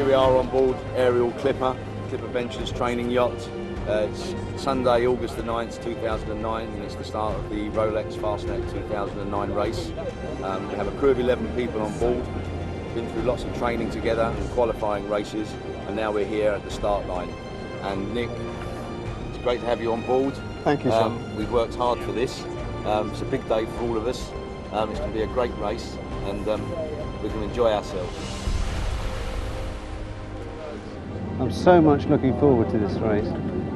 we are on board Ariel Clipper Ventures training yacht. It's Sunday, August the 9th, 2009, and it's the start of the Rolex Fastnet 2009 race. We have a crew of 11 people on board. Been through lots of training together and qualifying races, and now we're here at the start line. And Nick, it's great to have you on board. Thank you, sir. We've worked hard for this. It's a big day for all of us. It's going to be a great race, and we can enjoy ourselves. I'm so much looking forward to this race.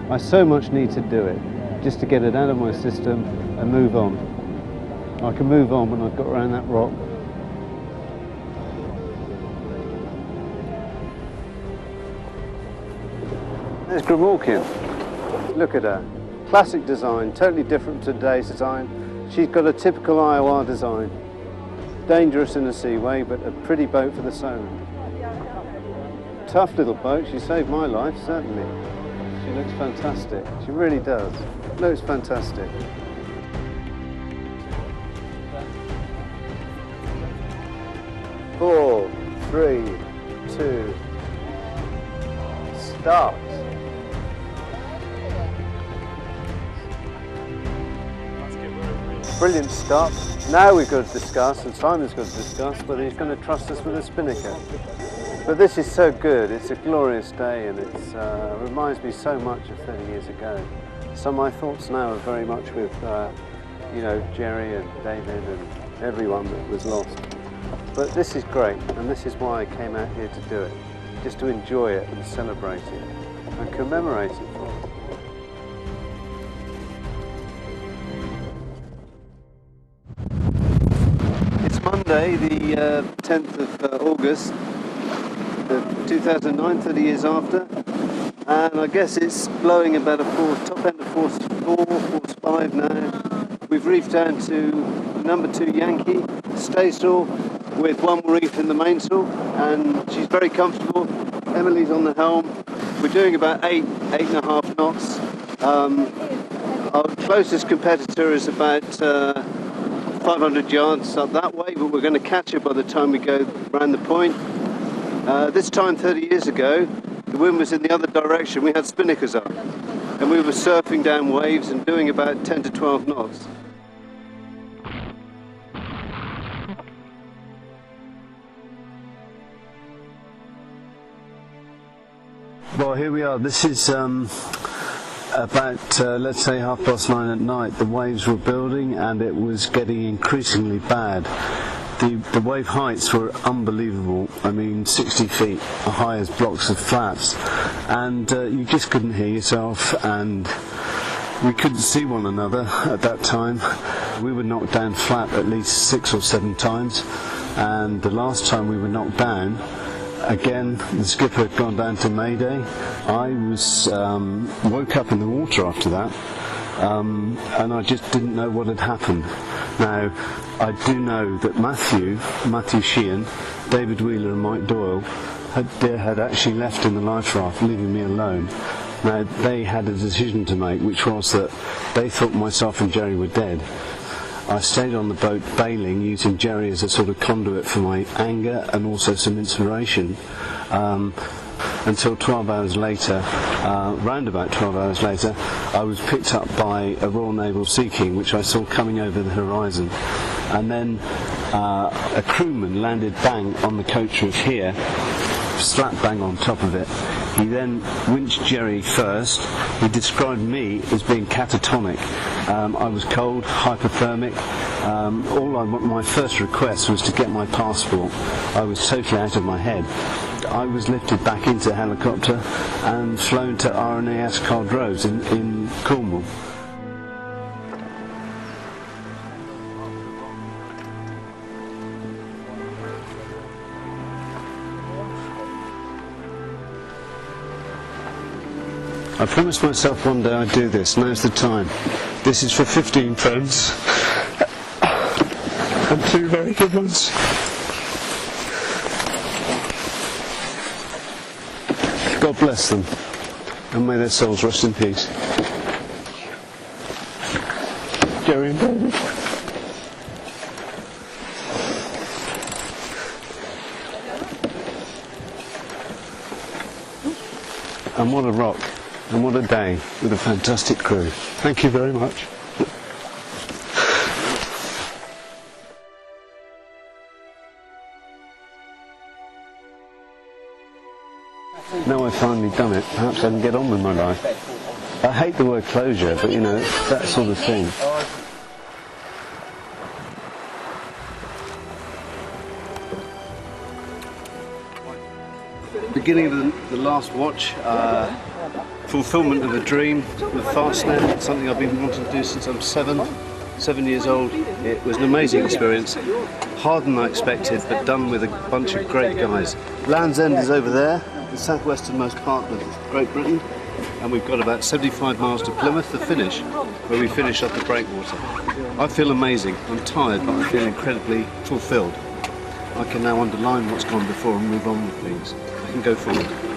I so much need to do it, just to get it out of my system and move on. I can move on when I've got around that rock. There's Grimalkin. Look at her. Classic design, totally different to today's design. She's got a typical IOR design. Dangerous in the seaway, but a pretty boat for the sailor. Tough little boat. She saved my life, certainly. She looks fantastic. She really does. Looks fantastic. Four, three, two, start. Brilliant start. Now we've got to discuss, and Simon's got to discuss, whether he's going to trust us with a spinnaker. But this is so good. It's a glorious day, and it reminds me so much of 30 years ago. So my thoughts now are very much with, you know, Jerry and David and everyone that was lost. But this is great, and this is why I came out here to do it, just to enjoy it and celebrate it and commemorate it for them. It's Monday, the 10th of August. 2009, 30 years after, and I guess it's blowing about a top end of force 4, force 5 now. We've reefed down to number 2 Yankee staysail with one reef in the mainsail, and she's very comfortable. Emily's on the helm. We're doing about 8.5 knots. Our closest competitor is about 500 yards up that way, but we're going to catch her by the time we go around the point. This time 30 years ago, the wind was in the other direction. We had spinnakers up, and we were surfing down waves and doing about 10 to 12 knots. Well, here we are. This is about, let's say, 9:30 at night. The waves were building, and it was getting increasingly bad. The wave heights were unbelievable. I mean, 60 feet high as blocks of flats, and you just couldn't hear yourself, and we couldn't see one another at that time. We were knocked down flat at least 6 or 7 times, and the last time we were knocked down, again, the skipper had gone down to Mayday. I was woke up in the water after that, and I just didn't know what had happened. Now, I do know that Matthew Sheehan, David Wheeler and Mike Doyle had actually left in the life raft, leaving me alone. Now, they had a decision to make, which was that they thought myself and Jerry were dead. I stayed on the boat bailing, using Jerry as a sort of conduit for my anger and also some inspiration, until 12 hours later, round about 12 hours later, I was picked up by a Royal Naval Sea King, which I saw coming over the horizon. And then a crewman landed bang on the coach roof here, slap bang on top of it. He then winched Jerry first. He described me as being catatonic. I was cold, hypothermic. My first request was to get my passport. I was totally out of my head. I was lifted back into a helicopter and flown to RNAS Cardrose in Cornwall. I promised myself one day I'd do this. Now's the time. This is for 15 friends and 2 very good ones. God bless them, and may their souls rest in peace. Jerry and David. and what a rock, and what a day with a fantastic crew. Thank you very much. Now I've finally done it, perhaps I can get on with my life. I hate the word closure, but you know, it's that sort of thing. Beginning of the last watch, fulfilment of a dream with Fastnet, something I've been wanting to do since I'm 7 years old. It was an amazing experience, harder than I expected, but done with a bunch of great guys. Land's End is over there, the southwesternmost part of Great Britain, and we've got about 75 miles to Plymouth, the finish, where we finish up the breakwater. I feel amazing. I'm tired, but I feel incredibly fulfilled. I can now underline what's gone before and move on with things. I can go forward.